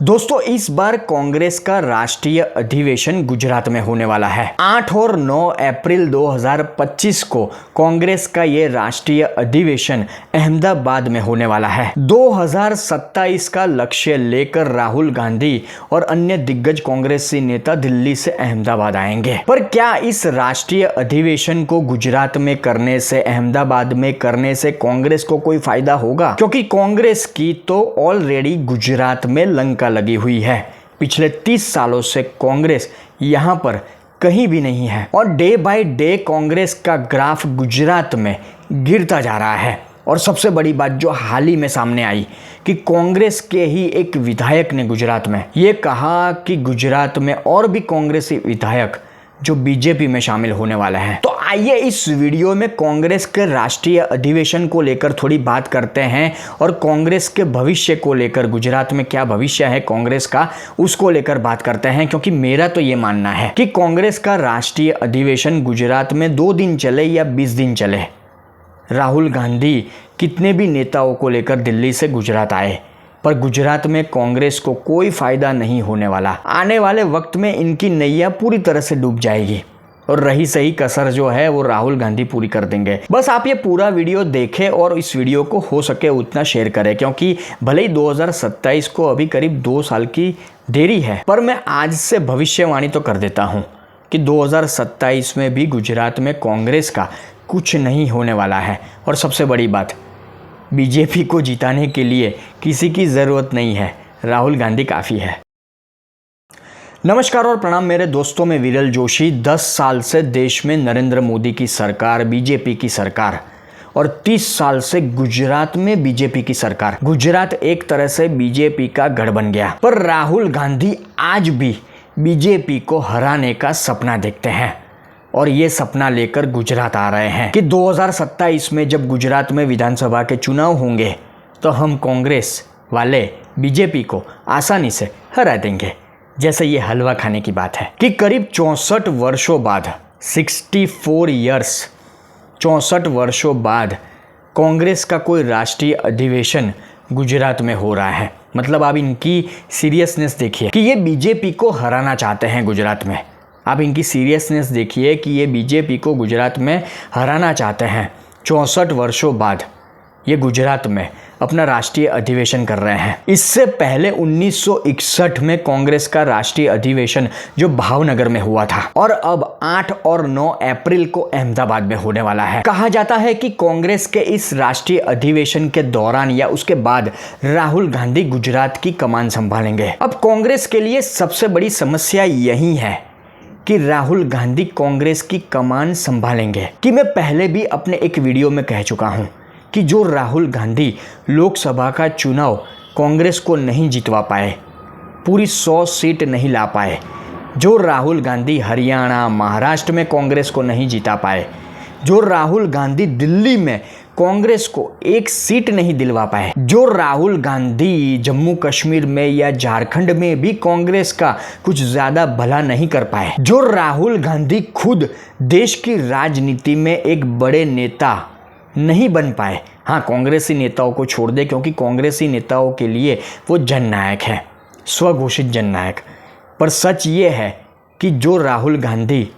दोस्तों, इस बार कांग्रेस का राष्ट्रीय अधिवेशन गुजरात में होने वाला है। 8 और 9 अप्रैल 2025 को कांग्रेस का ये राष्ट्रीय अधिवेशन अहमदाबाद में होने वाला है। 2027 का लक्ष्य लेकर राहुल गांधी और अन्य दिग्गज कांग्रेसी नेता दिल्ली से अहमदाबाद आएंगे। पर क्या इस राष्ट्रीय अधिवेशन को गुजरात में करने से, अहमदाबाद में करने से कांग्रेस को कोई फायदा होगा? क्योंकि कांग्रेस की तो ऑलरेडी गुजरात में लंका लगी हुई है। पिछले 30 सालों से कांग्रेस यहां पर कहीं भी नहीं है और डे बाय डे कांग्रेस का ग्राफ गुजरात में गिरता जा रहा है। और सबसे बड़ी बात जो हाल ही में सामने आई कि कांग्रेस के ही एक विधायक ने गुजरात में ये कहा कि गुजरात में और भी कांग्रेसी विधायक जो बीजेपी में शामिल होने वाले हैं। तो आइए इस वीडियो में कांग्रेस के राष्ट्रीय अधिवेशन को लेकर थोड़ी बात करते हैं और कांग्रेस के भविष्य को लेकर, गुजरात में क्या भविष्य है कांग्रेस का, उसको लेकर बात करते हैं। क्योंकि मेरा तो ये मानना है कि कांग्रेस का राष्ट्रीय अधिवेशन गुजरात में 2 दिन चले या 20 दिन चले, राहुल गांधी कितने भी नेताओं को लेकर दिल्ली से गुजरात आए, पर गुजरात में कांग्रेस को कोई फायदा नहीं होने वाला। आने वाले वक्त में इनकी नैया पूरी तरह से डूब जाएगी और रही सही कसर जो है वो राहुल गांधी पूरी कर देंगे। बस आप ये पूरा वीडियो देखें और इस वीडियो को हो सके उतना शेयर करें, क्योंकि भले ही 2027 को अभी करीब 2 साल की देरी है, पर मैं आज से भविष्यवाणी तो कर देता हूँ कि 2027 में भी गुजरात में कांग्रेस का कुछ नहीं होने वाला है। और सबसे बड़ी बात, बीजेपी को जिताने के लिए किसी की ज़रूरत नहीं है, राहुल गांधी काफ़ी है। नमस्कार और प्रणाम मेरे दोस्तों, मैं विरल जोशी। 10 साल से देश में नरेंद्र मोदी की सरकार, बीजेपी की सरकार, और 30 साल से गुजरात में बीजेपी की सरकार। गुजरात एक तरह से बीजेपी का गढ़ बन गया, पर राहुल गांधी आज भी बीजेपी को हराने का सपना देखते हैं और ये सपना लेकर गुजरात आ रहे हैं कि 2027 में जब गुजरात में विधानसभा के चुनाव होंगे तो हम कांग्रेस वाले बीजेपी को आसानी से हरा देंगे। जैसे ये हलवा खाने की बात है कि करीब 64 वर्षों बाद, 64 ईयर्स, 64 वर्षों बाद कांग्रेस का कोई राष्ट्रीय अधिवेशन गुजरात में हो रहा है। मतलब आप इनकी सीरियसनेस देखिए कि ये बीजेपी को हराना चाहते हैं गुजरात में। आप इनकी सीरियसनेस देखिए कि ये बीजेपी को गुजरात में हराना चाहते हैं। 64 वर्षों बाद ये गुजरात में अपना राष्ट्रीय अधिवेशन कर रहे हैं। इससे पहले 1961 में कांग्रेस का राष्ट्रीय अधिवेशन जो भावनगर में हुआ था और अब 8 और 9 अप्रैल को अहमदाबाद में होने वाला है। कहा जाता है कि कांग्रेस के इस राष्ट्रीय अधिवेशन के दौरान या उसके बाद राहुल गांधी गुजरात की कमान संभालेंगे। अब कांग्रेस के लिए सबसे बड़ी समस्या यही है कि राहुल गांधी कांग्रेस की कमान संभालेंगे। कि मैं पहले भी अपने एक वीडियो में कह चुका हूं कि जो राहुल गांधी लोकसभा का चुनाव कांग्रेस को नहीं जितवा पाए, पूरी 100 सीट नहीं ला पाए, जो राहुल गांधी हरियाणा, महाराष्ट्र में कांग्रेस को नहीं जिता पाए, जो राहुल गांधी दिल्ली में कांग्रेस को 1 सीट नहीं दिलवा पाए, जो राहुल गांधी जम्मू कश्मीर में या झारखंड में भी कांग्रेस का कुछ ज़्यादा भला नहीं कर पाए, जो राहुल गांधी खुद देश की राजनीति में एक बड़े नेता नहीं बन पाए। हाँ, कांग्रेसी नेताओं को छोड़ दे, क्योंकि कांग्रेसी नेताओं के लिए वो जननायक है, स्वघोषित जननायक। पर सच ये है कि जो राहुल गांधी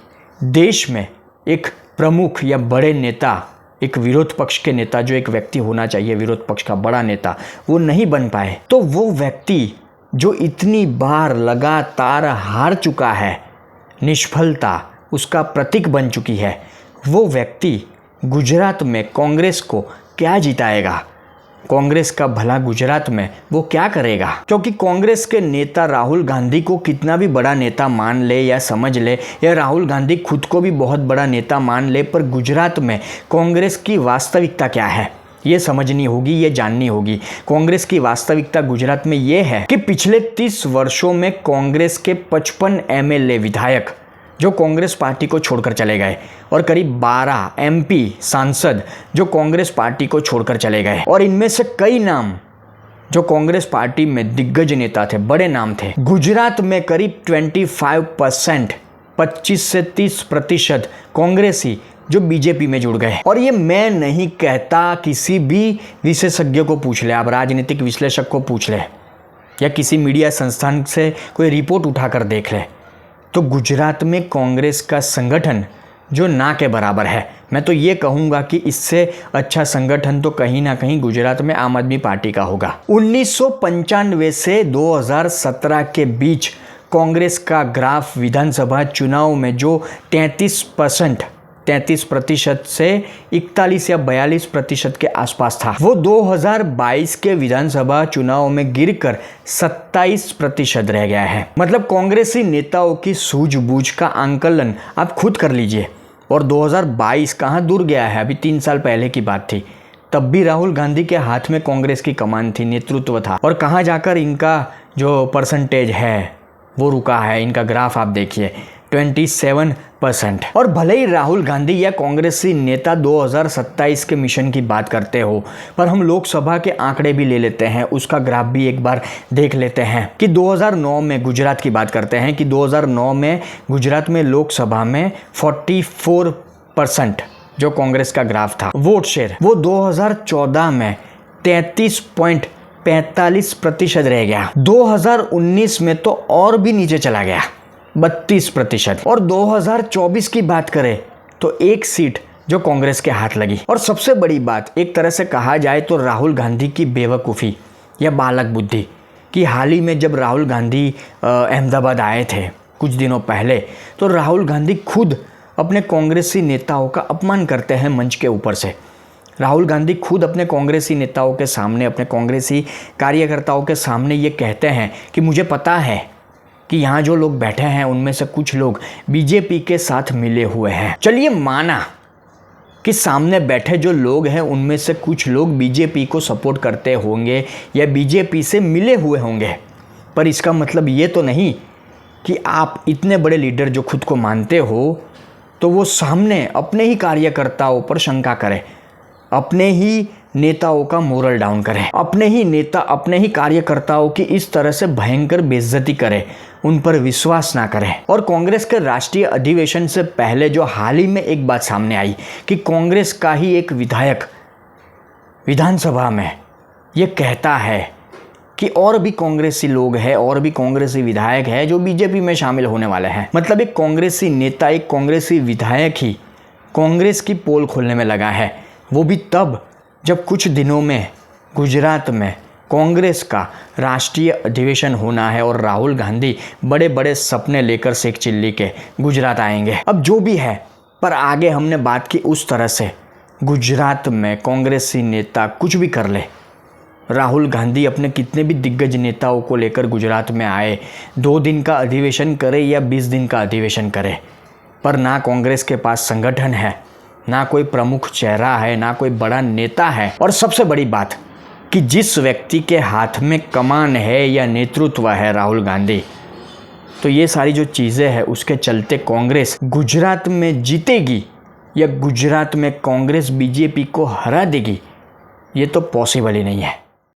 देश में एक प्रमुख या बड़े नेता, एक विरोध पक्ष के नेता, जो एक व्यक्ति होना चाहिए विरोध पक्ष का बड़ा नेता, वो नहीं बन पाए, तो वो व्यक्ति जो इतनी बार लगातार हार चुका है, निष्फलता उसका प्रतीक बन चुकी है, वो व्यक्ति गुजरात में कांग्रेस को क्या जिताएगा? कांग्रेस का भला गुजरात में वो क्या करेगा? क्योंकि कांग्रेस के नेता राहुल गांधी को कितना भी बड़ा नेता मान ले या समझ ले, या राहुल गांधी खुद को भी बहुत बड़ा नेता मान ले, पर गुजरात में कांग्रेस की वास्तविकता क्या है ये समझनी होगी, ये जाननी होगी। कांग्रेस की वास्तविकता गुजरात में ये है कि पिछले 30 वर्षों में कांग्रेस के 55 एमएलए विधायक जो कांग्रेस पार्टी को छोड़कर चले गए और करीब 12 एमपी सांसद जो कांग्रेस पार्टी को छोड़कर चले गए, और इनमें से कई नाम जो कांग्रेस पार्टी में दिग्गज नेता थे, बड़े नाम थे। गुजरात में करीब 25%, 25 से 30% कांग्रेसी जो बीजेपी में जुड़ गए। और ये मैं नहीं कहता, किसी भी विशेषज्ञ को पूछ ले, आप राजनीतिक विश्लेषक को पूछ ले, या किसी मीडिया संस्थान से कोई रिपोर्ट उठाकर देख ले तो गुजरात में कांग्रेस का संगठन जो ना के बराबर है। मैं तो ये कहूँगा कि इससे अच्छा संगठन तो कहीं ना कहीं गुजरात में आम आदमी पार्टी का होगा। 1995 से 2017 के बीच कांग्रेस का ग्राफ विधानसभा चुनाव में जो 33% से 41 या 42% के आसपास था, वो 2022 के विधानसभा चुनाव में गिरकर 27% रह गया है। मतलब कांग्रेसी नेताओं की सूझबूझ का आंकलन आप खुद कर लीजिए। और 2022 कहाँ दूर गया है, अभी 3 साल पहले की बात थी। तब भी राहुल गांधी के हाथ में कांग्रेस की कमान थी, नेतृत्व था। और कहाँ जाकर इनका जो परसेंटेज है वो रुका है। इनका ग्राफ आप देखिए 27%। और भले ही राहुल गांधी या कांग्रेसी नेता 2027 के मिशन की बात करते हो, पर हम लोकसभा के आंकड़े भी ले लेते हैं, उसका ग्राफ भी एक बार देख लेते हैं कि 2009 में, गुजरात की बात करते हैं कि 2009 में गुजरात में लोकसभा में 44% जो कांग्रेस का ग्राफ था वोट शेयर, वो 2014 में 33.45% रह गया। 2019 में तो और भी नीचे चला गया, 32%। और 2024 की बात करें तो एक सीट जो कांग्रेस के हाथ लगी। और सबसे बड़ी बात, एक तरह से कहा जाए तो राहुल गांधी की बेवकूफ़ी या बालक बुद्धि कि हाल ही में जब राहुल गांधी अहमदाबाद आए थे कुछ दिनों पहले, तो राहुल गांधी खुद अपने कांग्रेसी नेताओं का अपमान करते हैं मंच के ऊपर से। राहुल गांधी खुद अपने कांग्रेसी नेताओं के सामने, अपने कांग्रेसी कार्यकर्ताओं के सामने ये कहते हैं कि मुझे पता है कि यहाँ जो लोग बैठे हैं उनमें से कुछ लोग बीजेपी के साथ मिले हुए हैं। चलिए माना कि सामने बैठे जो लोग हैं उनमें से कुछ लोग बीजेपी को सपोर्ट करते होंगे या बीजेपी से मिले हुए होंगे, पर इसका मतलब ये तो नहीं कि आप इतने बड़े लीडर जो खुद को मानते हो तो वो सामने अपने ही कार्यकर्ताओं पर शंका करें, अपने ही नेताओं का मोरल डाउन करें, अपने ही नेता अपने ही कार्यकर्ताओं की इस तरह से भयंकर बेइज्जती करें, उन पर विश्वास ना करें। और कांग्रेस के राष्ट्रीय अधिवेशन से पहले जो हाल ही में एक बात सामने आई कि कांग्रेस का ही एक विधायक विधानसभा में ये कहता है कि और भी कांग्रेसी लोग हैं, और भी कांग्रेसी विधायक है जो बीजेपी में शामिल होने वाले हैं। मतलब एक कांग्रेसी नेता, एक कांग्रेसी विधायक ही कांग्रेस की पोल खोलने में लगा है, वो भी तब जब कुछ दिनों में गुजरात में कांग्रेस का राष्ट्रीय अधिवेशन होना है और राहुल गांधी बड़े बड़े सपने लेकर शेख चिल्ली के गुजरात आएंगे। अब जो भी है, पर आगे हमने बात की उस तरह से गुजरात में कांग्रेसी नेता कुछ भी कर ले, राहुल गांधी अपने कितने भी दिग्गज नेताओं को लेकर गुजरात में आए, 2 दिन का अधिवेशन करे या 20 दिन का अधिवेशन करे, पर ना कांग्रेस के पास संगठन है, ना कोई प्रमुख चेहरा है, ना कोई बड़ा नेता है। और सबसे बड़ी बात कि जिस व्यक्ति के हाथ में कमान है या नेतृत्व है, राहुल गांधी, तो ये सारी जो चीज़ें हैं उसके चलते कांग्रेस गुजरात में जीतेगी या गुजरात में कांग्रेस बीजेपी को हरा देगी, ये तो पॉसिबल ही नहीं है।